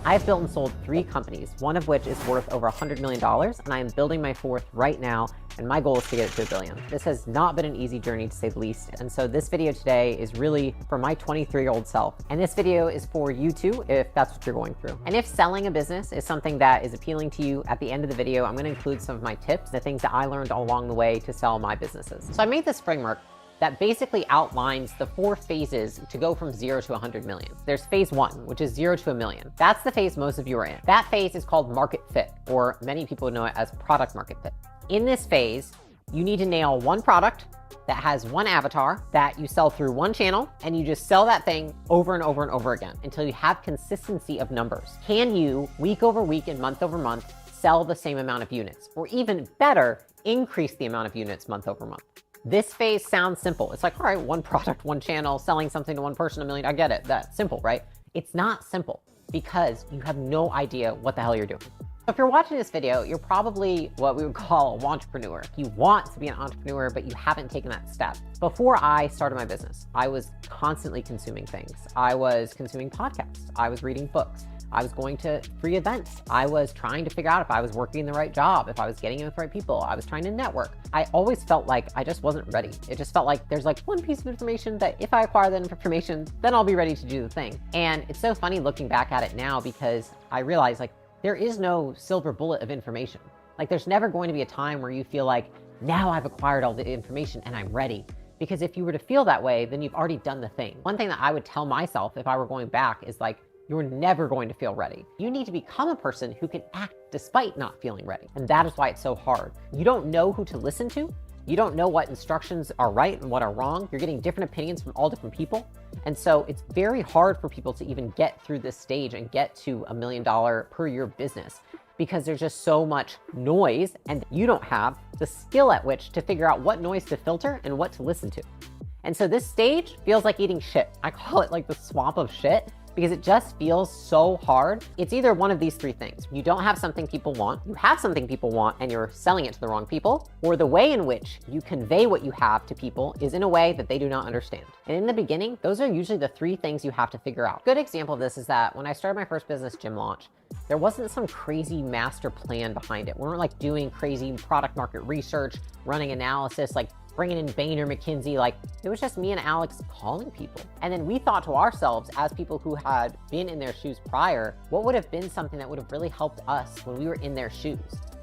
I have built and sold 3 companies, one of which is worth over $100 million, and I am building my 4th right now, and my goal is to get it to $1 billion. This has not been an easy journey, to say the least, and so this video today is really for my 23-year-old self. And this video is for you too, if that's what you're going through. And if selling a business is something that is appealing to you, at the end of the video, I'm gonna include some of my tips, the things that I learned along the way to sell my businesses. So I made this framework that basically outlines the 4 phases to go from 0 to 100 million. There's phase 1, which is 0 to $1 million. That's the phase most of you are in. That phase is called market fit, or many people know it as product market fit. In this phase, you need to nail one product that has one avatar that you sell through one channel, and you just sell that thing over and over and over again until you have consistency of numbers. Can you, week over week and month over month, sell the same amount of units? Or even better, increase the amount of units month over month? This phase sounds simple. It's like, all right, one product, one channel, selling something to one person, $1 million. I get it. That's simple, right? It's not simple because you have no idea what the hell you're doing. If you're watching this video, you're probably what we would call a wantrepreneur. You want to be an entrepreneur, but you haven't taken that step. Before I started my business, I was constantly consuming things. I was consuming podcasts. I was reading books. I was going to free events. I was trying to figure out if I was working the right job, if I was getting in with the right people. I was trying to network. I always felt like I just wasn't ready. It just felt like there's like one piece of information that if I acquire that information, then I'll be ready to do the thing. And it's so funny looking back at it now because I realize like there is no silver bullet of information. Like there's never going to be a time where you feel like now I've acquired all the information and I'm ready. Because if you were to feel that way, then you've already done the thing. One thing that I would tell myself if I were going back is like, you're never going to feel ready. You need to become a person who can act despite not feeling ready. And that is why it's so hard. You don't know who to listen to. You don't know what instructions are right and what are wrong. You're getting different opinions from all different people. And so it's very hard for people to even get through this stage and get to $1 million per year business because there's just so much noise and you don't have the skill at which to figure out what noise to filter and what to listen to. And so this stage feels like eating shit. I call it like the swamp of shit, because it just feels so hard. It's either one of these 3 things. You don't have something people want, you have something people want and you're selling it to the wrong people, or the way in which you convey what you have to people is in a way that they do not understand. And in the beginning, those are usually the 3 things you have to figure out. Good example of this is that when I started my first business, Gym Launch, there wasn't some crazy master plan behind it. We weren't like doing crazy product market research, running analysis, like bringing in Bain or McKinsey. Like it was just me and Alex calling people. And then we thought to ourselves as people who had been in their shoes prior, what would have been something that would have really helped us when we were in their shoes?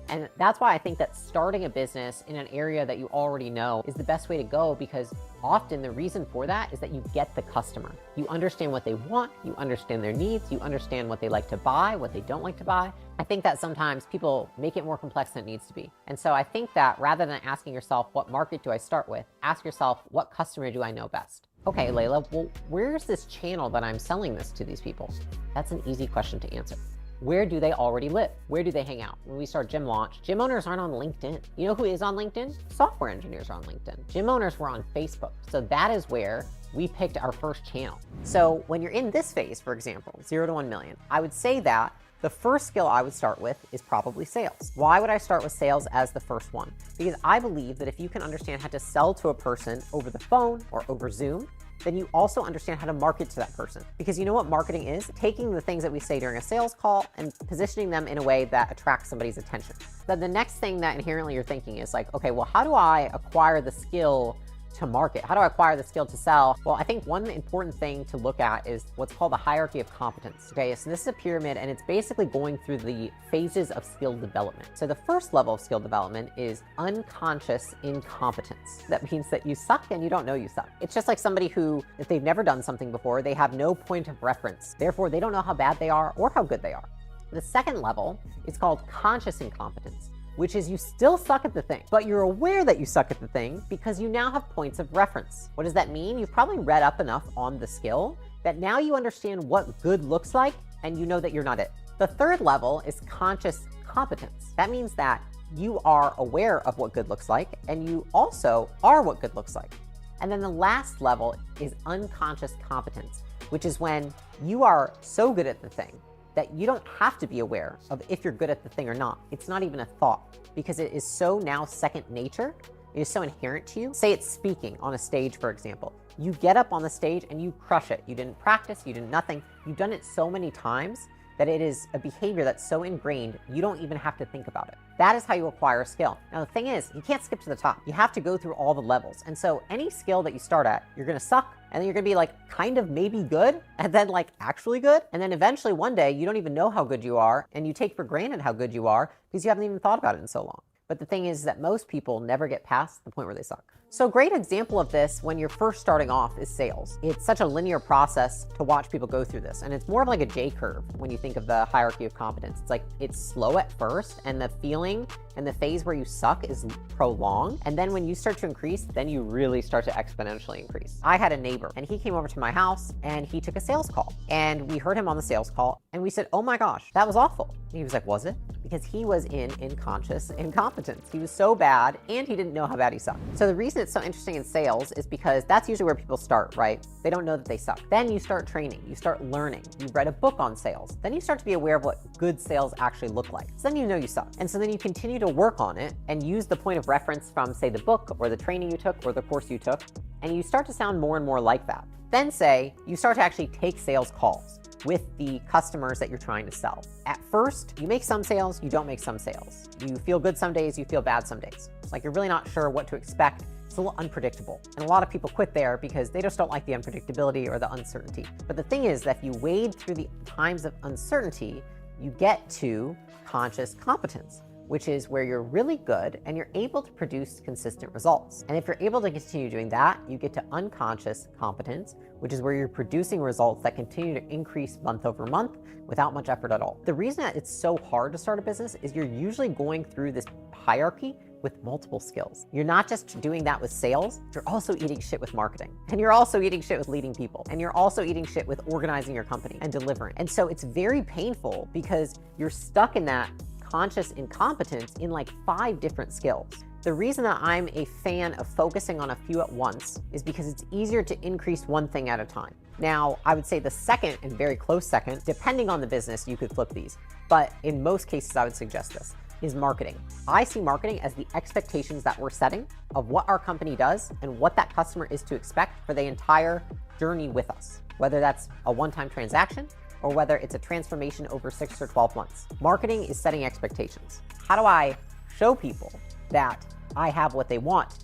And that's why I think that starting a business in an area that you already know is the best way to go, because often the reason for that is that you get the customer. You understand what they want, you understand their needs, you understand what they like to buy, what they don't like to buy. I think that sometimes people make it more complex than it needs to be. And so I think that rather than asking yourself, what market do I start with? Ask yourself, what customer do I know best? Okay, Layla, well, where's this channel that I'm selling this to these people? That's an easy question to answer. Where do they already live? Where do they hang out? When we start Gym Launch, gym owners aren't on LinkedIn. You know who is on LinkedIn? Software engineers are on LinkedIn. Gym owners were on Facebook. So that is where we picked our first channel. So when you're in this phase, for example, 0 to 1 million, I would say that the first skill I would start with is probably sales. Why would I start with sales as the first one? Because I believe that if you can understand how to sell to a person over the phone or over Zoom, then you also understand how to market to that person. Because you know what marketing is? Taking the things that we say during a sales call and positioning them in a way that attracts somebody's attention. Then the next thing that inherently you're thinking is like, okay, well, how do I acquire the skill to market? How do I acquire the skill to sell? Well, I think one important thing to look at is what's called the hierarchy of competence. Okay, so this is a pyramid and it's basically going through the phases of skill development. So the first level of skill development is unconscious incompetence. That means that you suck and you don't know you suck. It's just like somebody who, if they've never done something before, they have no point of reference. Therefore, they don't know how bad they are or how good they are. The second level is called conscious incompetence, which is you still suck at the thing, but you're aware that you suck at the thing because you now have points of reference. What does that mean? You've probably read up enough on the skill that now you understand what good looks like and you know that you're not it. The third level is conscious competence. That means that you are aware of what good looks like and you also are what good looks like. And then the last level is unconscious competence, which is when you are so good at the thing that you don't have to be aware of if you're good at the thing or not. It's not even a thought because it is so now second nature. It is so inherent to you. Say it's speaking on a stage, for example. You get up on the stage and you crush it. You didn't practice, you did nothing. You've done it so many times that it is a behavior that's so ingrained, you don't even have to think about it. That is how you acquire a skill. Now, the thing is, you can't skip to the top. You have to go through all the levels. And so any skill that you start at, you're gonna suck, and then you're gonna be like kind of maybe good, and then like actually good. And then eventually one day, you don't even know how good you are, and you take for granted how good you are because you haven't even thought about it in so long. But the thing is that most people never get past the point where they suck. So a great example of this when you're first starting off is sales. It's such a linear process to watch people go through this. And it's more of like a J curve when you think of the hierarchy of competence. It's like it's slow at first, and the feeling and the phase where you suck is prolonged. And then when you start to increase, then you really start to exponentially increase. I had a neighbor and he came over to my house and he took a sales call. And we heard him on the sales call and we said, oh my gosh, that was awful. And he was like, was it? Because he was in unconscious incompetence. He was so bad and he didn't know how bad he sucked. So the reason it's so interesting in sales is because that's usually where people start, right? They don't know that they suck. Then you start training, you start learning, you read a book on sales. Then you start to be aware of what good sales actually look like. So then you know you suck. And so then you continue to work on it and use the point of reference from, say, the book or the training you took or the course you took, and you start to sound more and more like that. Then say you start to actually take sales calls with the customers that you're trying to sell. At first, you make some sales, you don't make some sales. You feel good some days, you feel bad some days. It's like you're really not sure what to expect. It's a little unpredictable. And a lot of people quit there because they just don't like the unpredictability or the uncertainty. But the thing is that if you wade through the times of uncertainty, you get to conscious competence, which is where you're really good and you're able to produce consistent results. And if you're able to continue doing that, you get to unconscious competence, which is where you're producing results that continue to increase month over month without much effort at all. The reason that it's so hard to start a business is you're usually going through this hierarchy with multiple skills. You're not just doing that with sales, you're also eating shit with marketing. And you're also eating shit with leading people. And you're also eating shit with organizing your company and delivering. And so it's very painful because you're stuck in that conscious incompetence in like 5 different skills. The reason that I'm a fan of focusing on a few at once is because it's easier to increase one thing at a time. Now, I would say the second and very close second, depending on the business, you could flip these. But in most cases, I would suggest this, is marketing. I see marketing as the expectations that we're setting of what our company does and what that customer is to expect for the entire journey with us, whether that's a one-time transaction or whether it's a transformation over 6 or 12 months. Marketing is setting expectations. How do I show people that I have what they want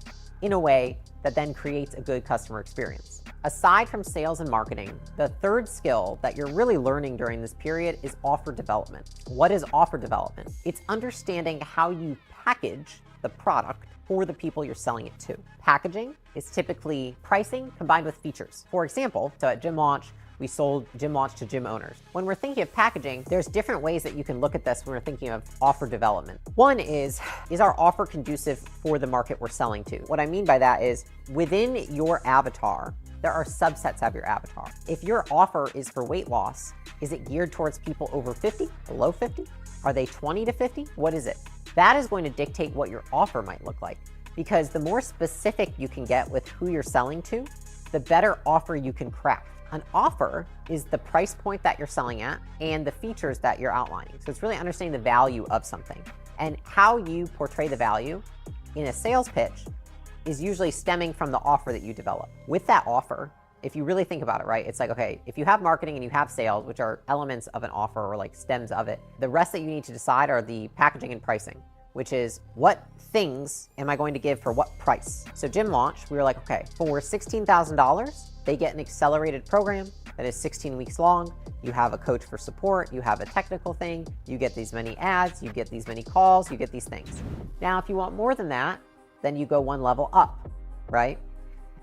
in a way that then creates a good customer experience? Aside from sales and marketing, the third skill that you're really learning during this period is offer development. What is offer development? It's understanding how you package the product for the people you're selling it to. Packaging is typically pricing combined with features. For example, so at Gym Launch, we sold Gym Launch to gym owners. When we're thinking of packaging, there's different ways that you can look at this when we're thinking of offer development. One is our offer conducive for the market we're selling to? What I mean by that is within your avatar, there are subsets of your avatar. If your offer is for weight loss, is it geared towards people over 50, below 50? Are they 20 to 50? What is it? That is going to dictate what your offer might look like, because the more specific you can get with who you're selling to, the better offer you can craft. An offer is the price point that you're selling at and the features that you're outlining. So it's really understanding the value of something. And how you portray the value in a sales pitch is usually stemming from the offer that you develop. With that offer, if you really think about it, right, it's like, okay, if you have marketing and you have sales, which are elements of an offer or like stems of it, the rest that you need to decide are the packaging and pricing, which is what things am I going to give for what price? So Gym Launch, we were like, okay, for $16,000, they get an accelerated program that is 16 weeks long. You have a coach for support, you have a technical thing, you get these many ads, you get these many calls, you get these things. Now, if you want more than that, then you go one level up, right?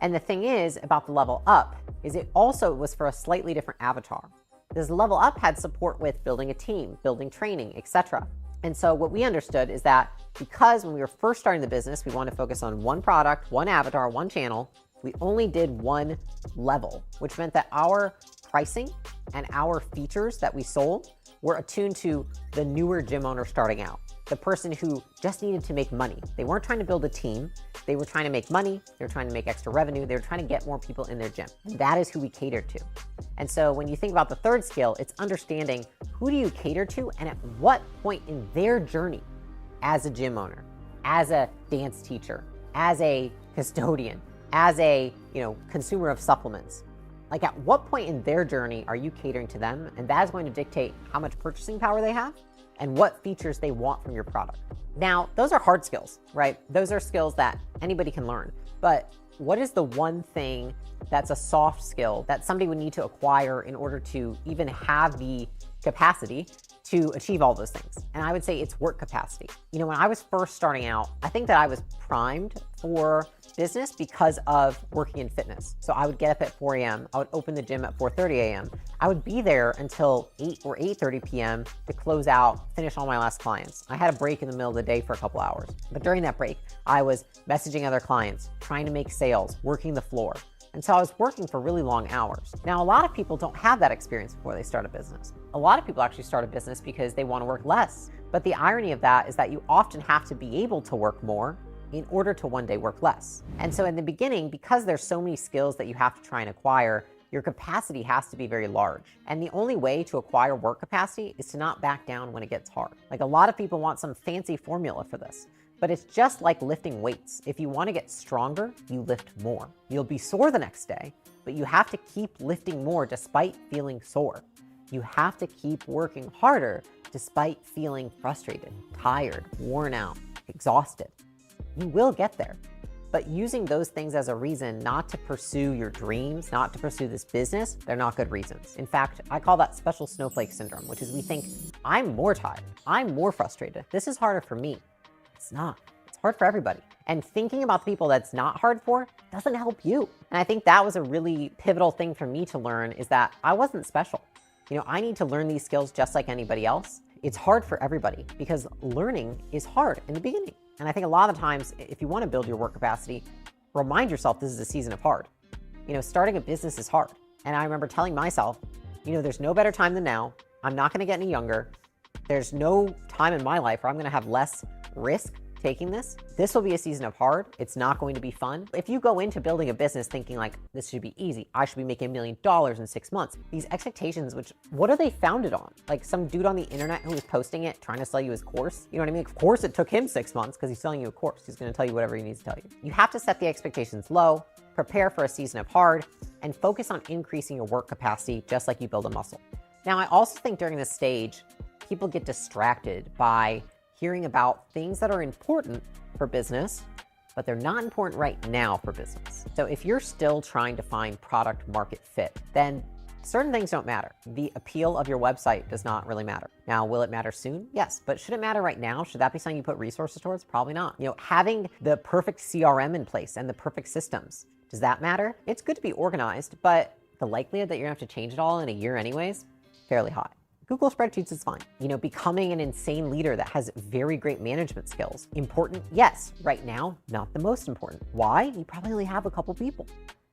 And the thing is about the level up is it also was for a slightly different avatar. This level up had support with building a team, building training, etc. And so what we understood is that because when we were first starting the business, we wanted to focus on one product, one avatar, one channel, we only did one level, which meant that our pricing and our features that we sold were attuned to the newer gym owner starting out, the person who just needed to make money. They weren't trying to build a team. They were trying to make money. They were trying to make extra revenue. They were trying to get more people in their gym. And that is who we cater to. And so when you think about the third skill, it's understanding who do you cater to and at what point in their journey as a gym owner, as a dance teacher, as a custodian, as a consumer of supplements, Like, at what point in their journey are you catering to them? And that is going to dictate how much purchasing power they have and what features they want from your product. Now, those are hard skills, right? Those are skills that anybody can learn. But what is the one thing that's a soft skill that somebody would need to acquire in order to even have the capacity to achieve all those things? And I would say it's work capacity. You know, when I was first starting out, I think that I was primed for business because of working in fitness. So I would get up at 4 a.m. I would open the gym at 4:30 a.m. I would be there until 8 or 8:30 p.m. to close out, finish all my last clients. I had a break in the middle of the day for a couple hours. But during that break, I was messaging other clients, trying to make sales, working the floor. And so I was working for really long hours. Now, a lot of people don't have that experience before they start a business. A lot of people actually start a business because they want to work less. But the irony of that is that you often have to be able to work more in order to one day work less. And so in the beginning, because there's so many skills that you have to try and acquire, your capacity has to be very large. And the only way to acquire work capacity is to not back down when it gets hard. Like, a lot of people want some fancy formula for this. But it's just like lifting weights. If you want to get stronger, you lift more. You'll be sore the next day, but you have to keep lifting more despite feeling sore. You have to keep working harder despite feeling frustrated, tired, worn out, exhausted. You will get there. But using those things as a reason not to pursue your dreams, not to pursue this business, they're not good reasons. In fact, I call that special snowflake syndrome, which is we think, I'm more tired, I'm more frustrated, this is harder for me. It's not. It's hard for everybody. And thinking about the people that's not hard for doesn't help you. And I think that was a really pivotal thing for me to learn, is that I wasn't special. You know, I need to learn these skills just like anybody else. It's hard for everybody because learning is hard in the beginning. And I think a lot of the times, if you want to build your work capacity, remind yourself this is a season of hard. You know, starting a business is hard. And I remember telling myself, you know, there's no better time than now. I'm not going to get any younger. There's no time in my life where I'm going to have less risk taking this. This will be a season of hard. It's not going to be fun. If you go into building a business thinking like, this should be easy, I should be making $1 million in 6 months, these expectations, which, what are they founded on? Like some dude on the internet who was posting it, trying to sell you his course. You know what I mean? Of course it took him 6 months because he's selling you a course. He's going to tell you whatever he needs to tell you. You have to set the expectations low, prepare for a season of hard, and focus on increasing your work capacity just like you build a muscle. Now, I also think during this stage, people get distracted by hearing about things that are important for business, but they're not important right now for business. So if you're still trying to find product market fit, then certain things don't matter. The appeal of your website does not really matter. Now, will it matter soon? Yes, but should it matter right now? Should that be something you put resources towards? Probably not. You know, having the perfect CRM in place and the perfect systems, does that matter? It's good to be organized, but the likelihood that you're gonna have to change it all in a year anyways, fairly high. Google Spreadsheets is fine. You know, becoming an insane leader that has very great management skills. Important? Yes. Right now, not the most important. Why? You probably only have a couple people.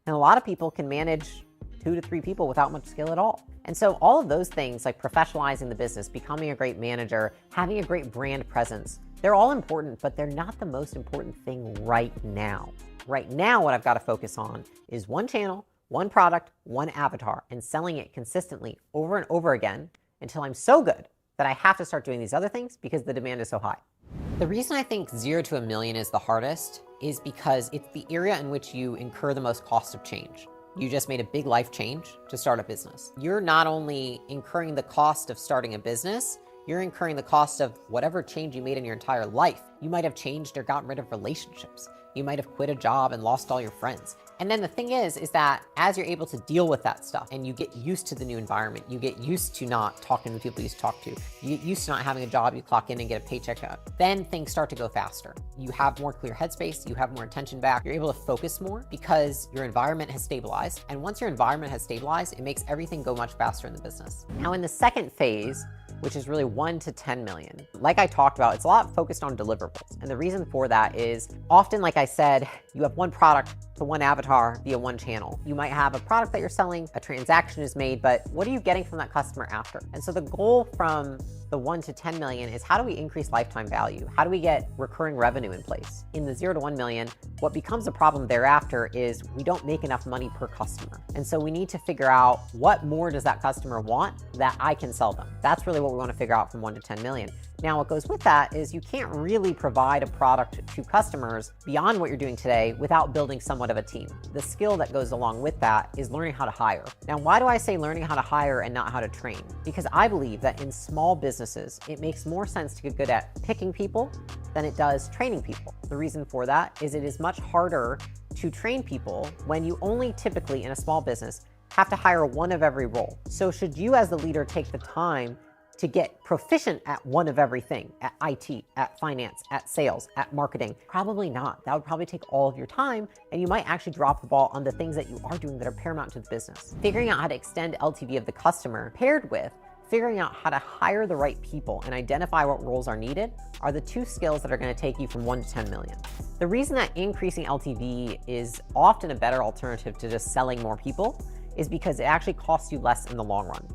And a lot of people can manage 2 to 3 people without much skill at all. And so all of those things, like professionalizing the business, becoming a great manager, having a great brand presence, they're all important, but they're not the most important thing right now. Right now, what I've got to focus on is one channel, one product, one avatar, and selling it consistently over and over again until I'm so good that I have to start doing these other things because the demand is so high. The reason I think 0 to $1 million is the hardest is because it's the area in which you incur the most cost of change. You just made a big life change to start a business. You're not only incurring the cost of starting a business, you're incurring the cost of whatever change you made in your entire life. You might have changed or gotten rid of relationships. You might have quit a job and lost all your friends. And then the thing is that as you're able to deal with that stuff and you get used to the new environment, you get used to not talking to the people you used to talk to, you get used to not having a job, you clock in and get a paycheck out, then things start to go faster. You have more clear headspace, you have more attention back, you're able to focus more because your environment has stabilized. And once your environment has stabilized, it makes everything go much faster in the business. Now in the second phase, which is really 1 to 10 million. Like I talked about, it's a lot focused on deliverables. And the reason for that is often, like I said, you have one product to one avatar via one channel. You might have a product that you're selling, a transaction is made, but what are you getting from that customer after? And so the goal from the 1 to 10 million is how do we increase lifetime value? How do we get recurring revenue in place? In the 0 to 1 million, what becomes a problem thereafter is we don't make enough money per customer. And so we need to figure out what more does that customer want that I can sell them. That's really what we want to figure out from 1 to 10 million. Now, what goes with that is you can't really provide a product to customers beyond what you're doing today without building somewhat of a team. The skill that goes along with that is learning how to hire. Now, why do I say learning how to hire and not how to train? Because I believe that in small businesses, it makes more sense to get good at picking people than it does training people. The reason for that is it is much harder to train people when you only typically, in a small business, have to hire one of every role. So should you as the leader take the time to get proficient at one of everything, at IT, at finance, at sales, at marketing? Probably not. That would probably take all of your time, and you might actually drop the ball on the things that you are doing that are paramount to the business. Figuring out how to extend LTV of the customer paired with figuring out how to hire the right people and identify what roles are needed are the two skills that are going to take you from 1 to 10 million. The reason that increasing LTV is often a better alternative to just selling more people is because it actually costs you less in the long run.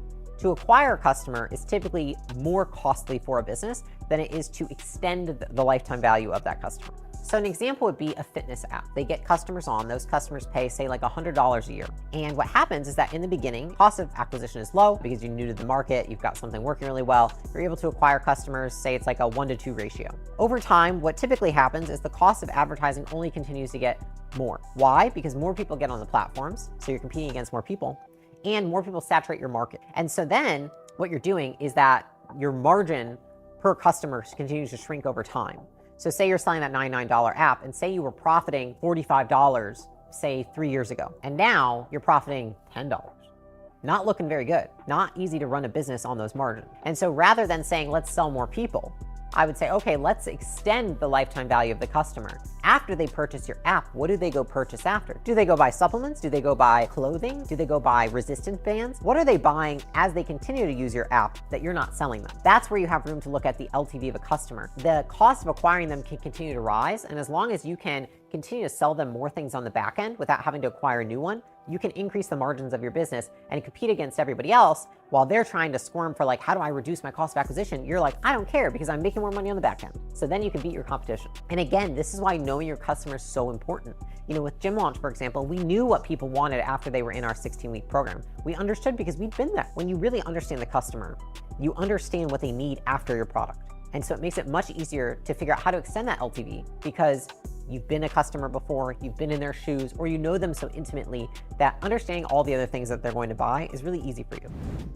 To acquire a customer is typically more costly for a business than it is to extend the lifetime value of that customer. So an example would be a fitness app. They get customers on, those customers pay, say, like $100 a year. And what happens is that in the beginning, cost of acquisition is low because you're new to the market, you've got something working really well, you're able to acquire customers, say it's like a 1 to 2 ratio. Over time, what typically happens is the cost of advertising only continues to get more. Why? Because more people get on the platforms, so you're competing against more people, and more people saturate your market. And so then what you're doing is that your margin per customer continues to shrink over time. So say you're selling that $99 app and say you were profiting $45, say 3 years ago, and now you're profiting $10. Not looking very good. Not easy to run a business on those margins. And so rather than saying, let's sell more people, I would say, okay, let's extend the lifetime value of the customer. After they purchase your app, what do they go purchase after? Do they go buy supplements? Do they go buy clothing? Do they go buy resistance bands? What are they buying as they continue to use your app that you're not selling them? That's where you have room to look at the LTV of a customer. The cost of acquiring them can continue to rise, and as long as you can continue to sell them more things on the back end without having to acquire a new one, you can increase the margins of your business and compete against everybody else while they're trying to squirm for like, how do I reduce my cost of acquisition? You're like, I don't care because I'm making more money on the back end. So then you can beat your competition. And again, this is why knowing your customer is so important. You know, with Gym Launch, for example, we knew what people wanted after they were in our 16-week program. We understood because we'd been there. When you really understand the customer, you understand what they need after your product. And so it makes it much easier to figure out how to extend that LTV because you've been a customer before, you've been in their shoes, or you know them so intimately that understanding all the other things that they're going to buy is really easy for you.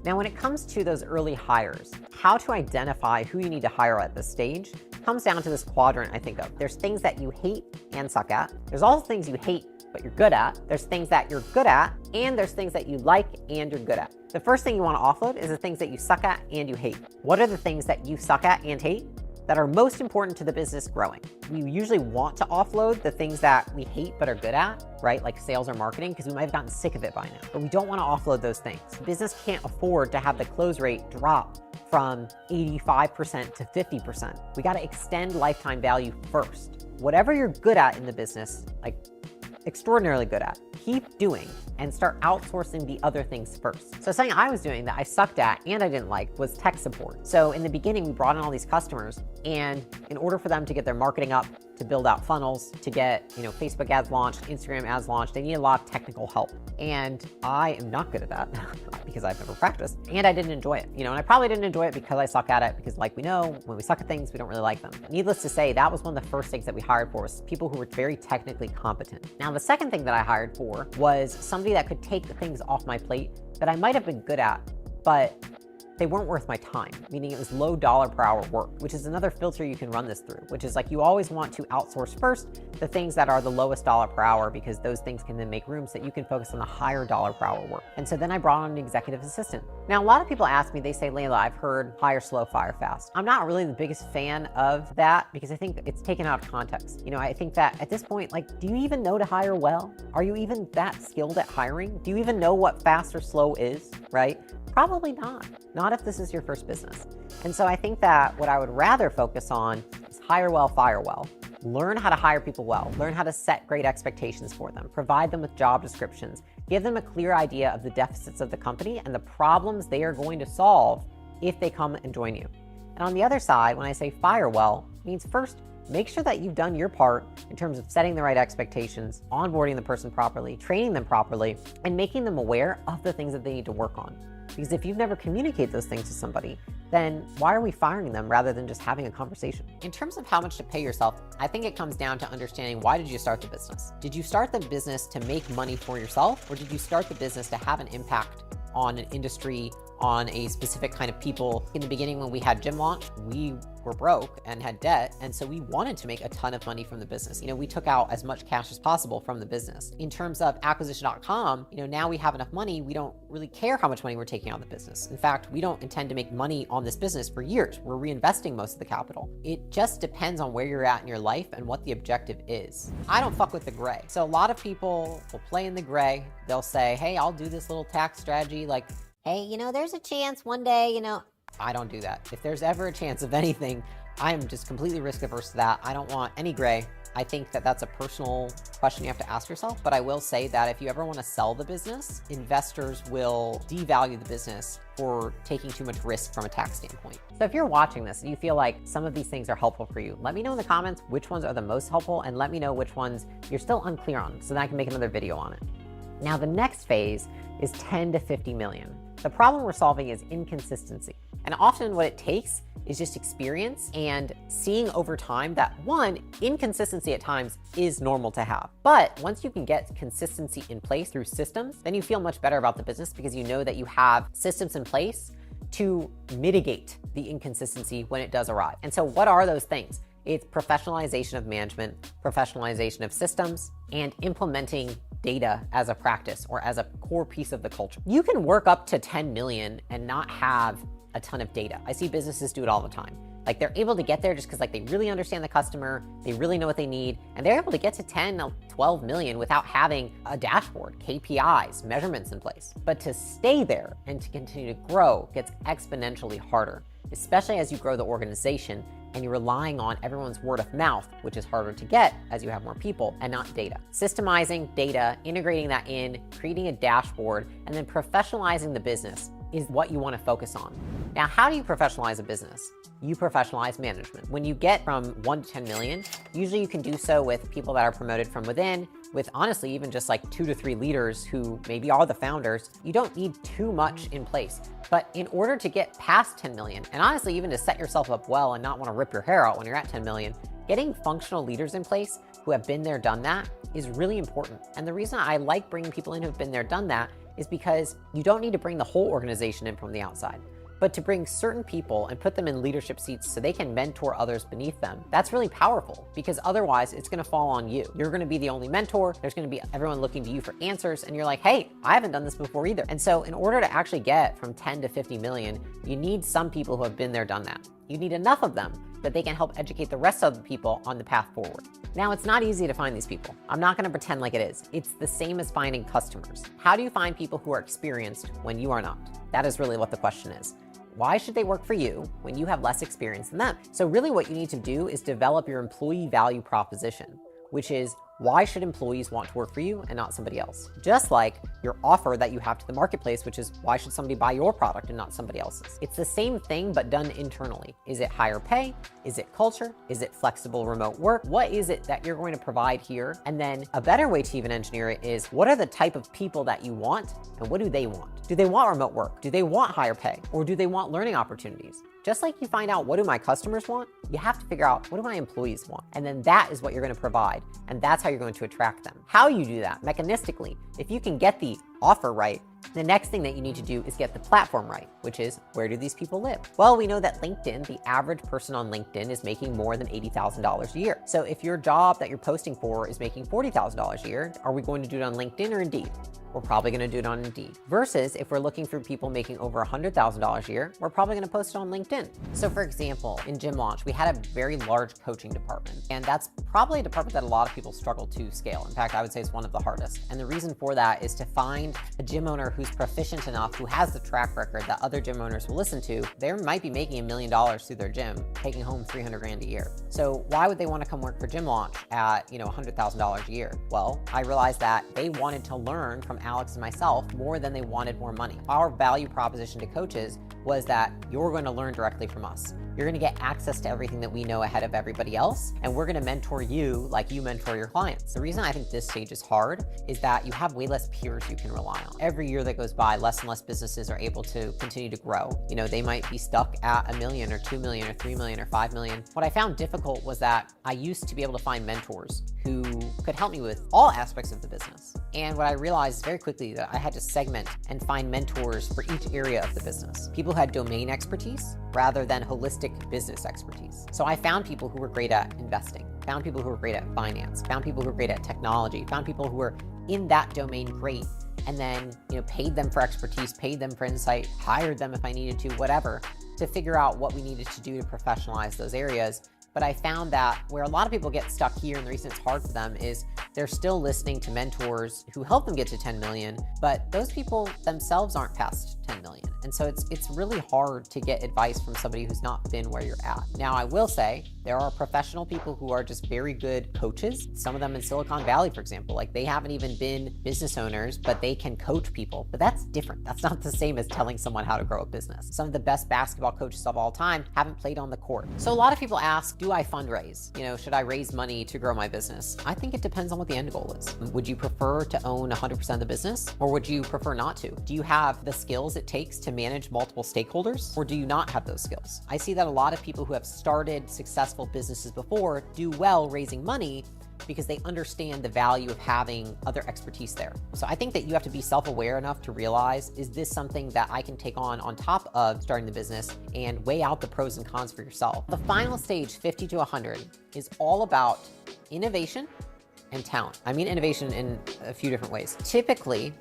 Now, when it comes to those early hires, how to identify who you need to hire at this stage comes down to this quadrant I think of. There's things that you hate and suck at. There's also things you hate but you're good at. There's things that you're good at, and there's things that you like and you're good at. The first thing you want to offload is the things that you suck at and you hate. What are the things that you suck at and hate that are most important to the business growing? We usually want to offload the things that we hate but are good at, right? Like sales or marketing, because we might have gotten sick of it by now. But we don't want to offload those things. The business can't afford to have the close rate drop from 85% to 50%. We got to extend lifetime value first. Whatever you're good at in the business, like extraordinarily good at, keep doing and start outsourcing the other things first. So something I was doing that I sucked at and I didn't like was tech support. So in the beginning, we brought in all these customers, and in order for them to get their marketing up, to build out funnels, to get, Facebook ads launched, Instagram ads launched, they need a lot of technical help. And I am not good at that because I've never practiced, and I didn't enjoy it. And I probably didn't enjoy it because I suck at it, because like we know, when we suck at things, we don't really like them. Needless to say, that was one of the first things that we hired for, was people who were very technically competent. Now, the second thing that I hired for was somebody that could take the things off my plate that I might have been good at, but they weren't worth my time, meaning it was low dollar per hour work, which is another filter you can run this through, which is like you always want to outsource first the things that are the lowest dollar per hour, because those things can then make room so that you can focus on the higher dollar per hour work. And so then I brought on an executive assistant. Now, a lot of people ask me, they say, Layla, I've heard hire slow, fire fast. I'm not really the biggest fan of that because I think it's taken out of context. I think that at this point, do you even know to hire well? Are you even that skilled at hiring? Do you even know what fast or slow is, right? Probably not. Not if this is your first business. And so I think that what I would rather focus on is hire well, fire well. Learn how to hire people well. Learn how to set great expectations for them. Provide them with job descriptions. Give them a clear idea of the deficits of the company and the problems they are going to solve if they come and join you. And on the other side, when I say fire well, it means first, make sure that you've done your part in terms of setting the right expectations, onboarding the person properly, training them properly, and making them aware of the things that they need to work on. Because if you've never communicated those things to somebody, then why are we firing them rather than just having a conversation? In terms of how much to pay yourself, I think it comes down to understanding, why did you start the business? Did you start the business to make money for yourself, or did you start the business to have an impact on an industry, on a specific kind of people? In the beginning, when we had Gym Launch, we were broke and had debt, and so we wanted to make a ton of money from the business. We took out as much cash as possible from the business. In terms of acquisition.com, now we have enough money, we don't really care how much money we're taking out of the business. In fact, we don't intend to make money on this business for years. We're reinvesting most of the capital. It just depends on where you're at in your life and what the objective is. I don't fuck with the gray. So a lot of people will play in the gray. They'll say, hey, I'll do this little tax strategy, like, hey, there's a chance one day, I don't do that. If there's ever a chance of anything, I am just completely risk averse to that. I don't want any gray. I think that that's a personal question you have to ask yourself. But I will say that if you ever want to sell the business, investors will devalue the business for taking too much risk from a tax standpoint. So if you're watching this and you feel like some of these things are helpful for you, let me know in the comments which ones are the most helpful, and let me know which ones you're still unclear on so that I can make another video on it. Now, the next phase is 10 to 50 million. The problem we're solving is inconsistency. And often what it takes is just experience and seeing over time that, one, inconsistency at times is normal to have. But once you can get consistency in place through systems, then you feel much better about the business because you know that you have systems in place to mitigate the inconsistency when it does arrive. And so what are those things? It's professionalization of management, professionalization of systems, and implementing data as a practice or as a core piece of the culture. You can work up to 10 million and not have a ton of data. I see businesses do it all the time. Like, they're able to get there just because they really understand the customer, they really know what they need, and they're able to get to 10, 12 million without having a dashboard, KPIs, measurements in place. But to stay there and to continue to grow gets exponentially harder, especially as you grow the organization and you're relying on everyone's word of mouth, which is harder to get as you have more people, and not data. Systemizing data, integrating that in, creating a dashboard, and then professionalizing the business is what you want to focus on. Now, how do you professionalize a business? You professionalize management. When you get from 1 to 10 million, usually you can do so with people that are promoted from within, with honestly even just like 2 to 3 leaders who maybe are the founders. You don't need too much in place. But in order to get past 10 million, and honestly even to set yourself up well and not want to rip your hair out when you're at 10 million, getting functional leaders in place who have been there, done that is really important. And the reason I like bringing people in who've been there, done that is because you don't need to bring the whole organization in from the outside, but to bring certain people and put them in leadership seats so they can mentor others beneath them. That's really powerful, because otherwise it's gonna fall on you. You're gonna be the only mentor. There's gonna be everyone looking to you for answers, and you're like, hey, I haven't done this before either. And so in order to actually get from 10 to 50 million, you need some people who have been there, done that. You need enough of them that they can help educate the rest of the people on the path forward. Now, it's not easy to find these people. I'm not gonna pretend like it is. It's the same as finding customers. How do you find people who are experienced when you are not? That is really what the question is. Why should they work for you when you have less experience than them? So really what you need to do is develop your employee value proposition, which is, why should employees want to work for you and not somebody else? Just like your offer that you have to the marketplace, which is, why should somebody buy your product and not somebody else's? It's the same thing, but done internally. Is it higher pay? Is it culture? Is it flexible remote work? What is it that you're going to provide here? And then a better way to even engineer it is, what are the type of people that you want and what do they want? Do they want remote work? Do they want higher pay? Or do they want learning opportunities? Just like you find out, what do my customers want? You have to figure out, what do my employees want? And then that is what you're going to provide. And that's how you're going to attract them. How you do that mechanistically, if you can get the offer right, the next thing that you need to do is get the platform right, which is, where do these people live? Well, we know that LinkedIn, the average person on LinkedIn is making more than $80,000 a year. So if your job that you're posting for is making $40,000 a year, are we going to do it on LinkedIn or Indeed? We're probably going to do it on Indeed. Versus if we're looking for people making over $100,000 a year, we're probably going to post it on LinkedIn. So for example, in Gym Launch, we had a very large coaching department, and that's probably a department that a lot of people struggle to scale. In fact, I would say it's one of the hardest. And the reason for that is to find a gym owner who's proficient enough, who has the track record that other gym owners will listen to. They might be making $1 million through their gym, taking home 300 grand a year. So why would they want to come work for Gym Launch at, $100,000 a year? Well, I realized that they wanted to learn from Alex and myself more than they wanted more money. Our value proposition to coaches was that you're going to learn directly from us. You're gonna get access to everything that we know ahead of everybody else, and we're gonna mentor you like you mentor your clients. The reason I think this stage is hard is that you have way less peers you can rely on. Every year that goes by, less and less businesses are able to continue to grow. You know, they might be stuck at $1 million or $2 million or $3 million or $5 million. What I found difficult was that I used to be able to find mentors who could help me with all aspects of the business. And what I realized very quickly that I had to segment and find mentors for each area of the business. People who had domain expertise rather than holistic business expertise. So I found people who were great at investing, found people who were great at finance, found people who were great at technology, found people who were in that domain great, and then, you know, paid them for expertise, paid them for insight, hired them if I needed to, whatever, to figure out what we needed to do to professionalize those areas. But I found that where a lot of people get stuck here, and the reason it's hard for them is they're still listening to mentors who help them get to 10 million, but those people themselves aren't past 10 million. And so it's really hard to get advice from somebody who's not been where you're at. Now, I will say there are professional people who are just very good coaches. Some of them in Silicon Valley, for example, like they haven't even been business owners, but they can coach people. But that's different. That's not the same as telling someone how to grow a business. Some of the best basketball coaches of all time haven't played on the court. So a lot of people ask, do I fundraise? You know, should I raise money to grow my business? I think it depends on what the end goal is. Would you prefer to own 100% of the business, or would you prefer not to? Do you have the skills it takes to manage multiple stakeholders, or do you not have those skills? I see that a lot of people who have started successful businesses before do well raising money because they understand the value of having other expertise there. So I think that you have to be self-aware enough to realize, is this something that I can take on top of starting the business, and weigh out the pros and cons for yourself. The final stage, 50 to 100, is all about innovation and talent. I mean innovation in a few different ways. Typically,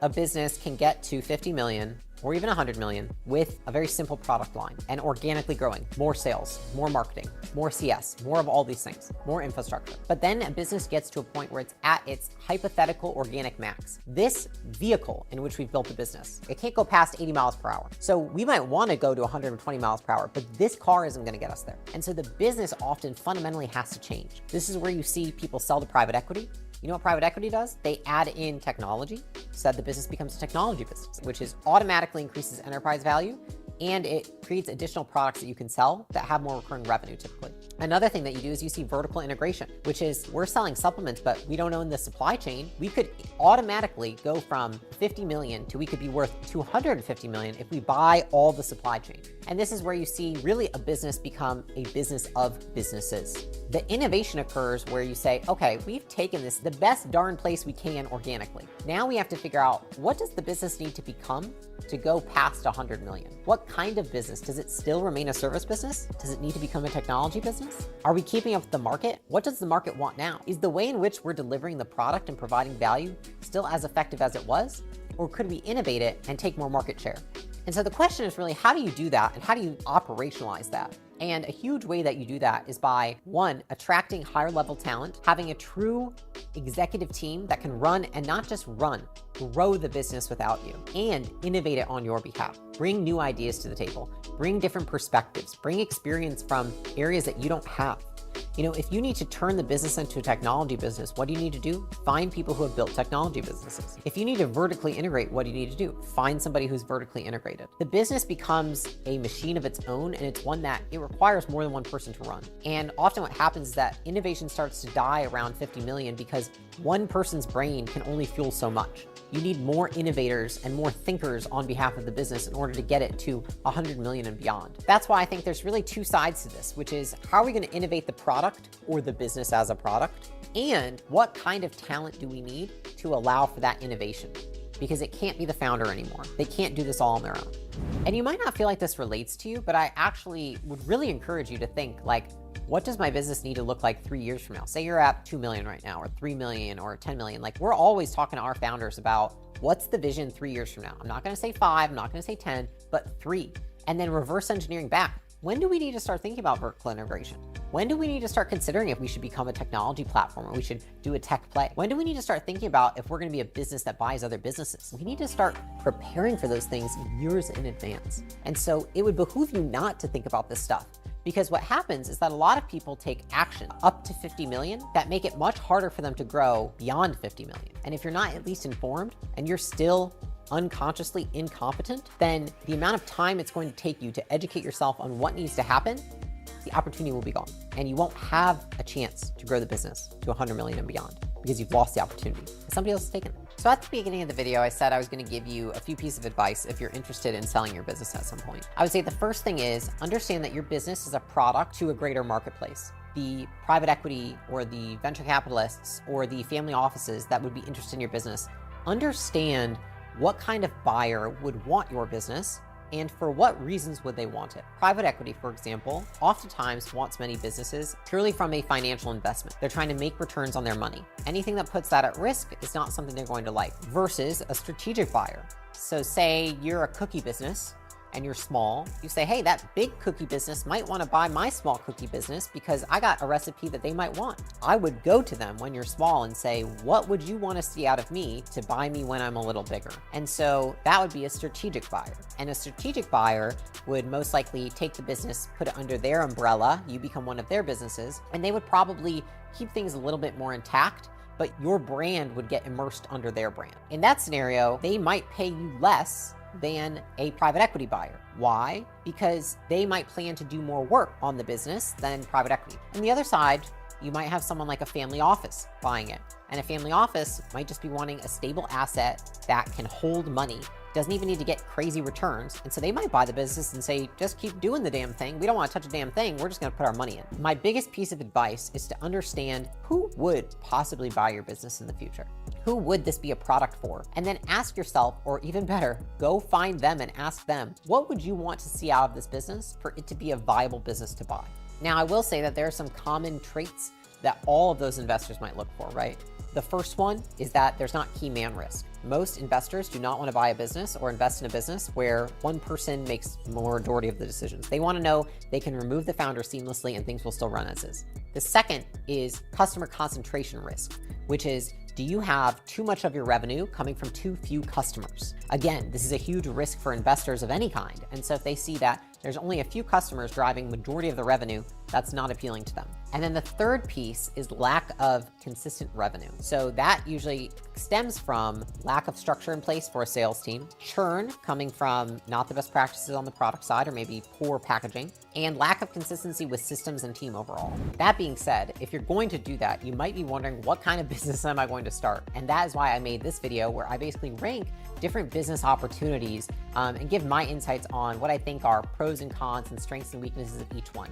a business can get to 50 million or even 100 million with a very simple product line and organically growing, more sales, more marketing, more CS, more of all these things, more infrastructure. But then a business gets to a point where it's at its hypothetical organic max. This vehicle in which we've built the business, it can't go past 80 miles per hour. So we might want to go to 120 miles per hour, but this car isn't going to get us there. And so the business often fundamentally has to change. This is where you see people sell to private equity. You know what private equity does? They add in technology so that the business becomes a technology business, which is automatically increases enterprise value, and it creates additional products that you can sell that have more recurring revenue typically. Another thing that you do is you see vertical integration, which is we're selling supplements, but we don't own the supply chain. We could automatically go from 50 million to we could be worth 250 million if we buy all the supply chain. And this is where you see really a business become a business of businesses. The innovation occurs where you say, okay, we've taken this the best darn place we can organically. Now we have to figure out, what does the business need to become to go past 100 million? What kind of business? Does it still remain a service business? Does it need to become a technology business? Are we keeping up with the market? What does the market want now? Is the way in which we're delivering the product and providing value still as effective as it was? Or could we innovate it and take more market share? And so the question is really, how do you do that and how do you operationalize that? And a huge way that you do that is by, one, attracting higher level talent, having a true executive team that can run and not just run, grow the business without you, and innovate it on your behalf. Bring new ideas to the table, bring different perspectives, bring experience from areas that you don't have. You know, if you need to turn the business into a technology business, what do you need to do? Find people who have built technology businesses. If you need to vertically integrate, what do you need to do? Find somebody who's vertically integrated. The business becomes a machine of its own, and it's one that it requires more than one person to run. And often what happens is that innovation starts to die around 50 million because one person's brain can only fuel so much. You need more innovators and more thinkers on behalf of the business in order to get it to 100 million and beyond. That's why I think there's really two sides to this, which is, how are we going to innovate the product or the business as a product? And what kind of talent do we need to allow for that innovation? Because it can't be the founder anymore. They can't do this all on their own. And you might not feel like this relates to you, but I actually would really encourage you to think, like, what does my business need to look like 3 years from now? Say you're at 2 million right now, or 3 million, or 10 million. Like, we're always talking to our founders about what's the vision 3 years from now. I'm not gonna say 5, I'm not gonna say 10, but 3. And then reverse engineering back. When do we need to start thinking about vertical integration? When do we need to start considering if we should become a technology platform or we should do a tech play? When do we need to start thinking about if we're going to be a business that buys other businesses? We need to start preparing for those things years in advance. And so it would behoove you not to think about this stuff, because what happens is that a lot of people take action up to 50 million that make it much harder for them to grow beyond 50 million. And if you're not at least informed and you're still unconsciously incompetent, then the amount of time it's going to take you to educate yourself on what needs to happen, the opportunity will be gone. And you won't have a chance to grow the business to 100 million and beyond because you've lost the opportunity. Somebody else has taken it. So at the beginning of the video, I said I was going to give you a few pieces of advice if you're interested in selling your business at some point. I would say the first thing is understand that your business is a product to a greater marketplace. The private equity or the venture capitalists or the family offices that would be interested in your business, understand what kind of buyer would want your business and for what reasons would they want it. Private equity, for example, oftentimes wants many businesses purely from a financial investment. They're trying to make returns on their money. Anything that puts that at risk is not something they're going to like, versus a strategic buyer. So say you're a cookie business and you're small, you say, hey, that big cookie business might want to buy my small cookie business because I got a recipe that they might want. I would go to them when you're small and say, what would you want to see out of me to buy me when I'm a little bigger? And so that would be a strategic buyer. And a strategic buyer would most likely take the business, put it under their umbrella, you become one of their businesses, and they would probably keep things a little bit more intact, but your brand would get immersed under their brand. In that scenario, they might pay you less than a private equity buyer. Why? Because they might plan to do more work on the business than private equity. On the other side, you might have someone like a family office buying it. And a family office might just be wanting a stable asset that can hold money, doesn't even need to get crazy returns. And so they might buy the business and say, just keep doing the damn thing. We don't want to touch a damn thing. We're just going to put our money in. My biggest piece of advice is to understand who would possibly buy your business in the future. Who would this be a product for? And then ask yourself, or even better, go find them and ask them, what would you want to see out of this business for it to be a viable business to buy? Now, I will say that there are some common traits that all of those investors might look for, right? The first one is that there's not key man risk. Most investors do not want to buy a business or invest in a business where one person makes the majority of the decisions. They want to know they can remove the founder seamlessly and things will still run as is. The second is customer concentration risk, which is, do you have too much of your revenue coming from too few customers? Again, this is a huge risk for investors of any kind. And so if they see that there's only a few customers driving majority of the revenue, that's not appealing to them. And then the third piece is lack of consistent revenue. So that usually stems from lack of structure in place for a sales team, churn coming from not the best practices on the product side or maybe poor packaging, and lack of consistency with systems and team overall. That being said, if you're going to do that, you might be wondering, what kind of business am I going to start? And that is why I made this video where I basically rank different business opportunities and give my insights on what I think are pros and cons and strengths and weaknesses of each one.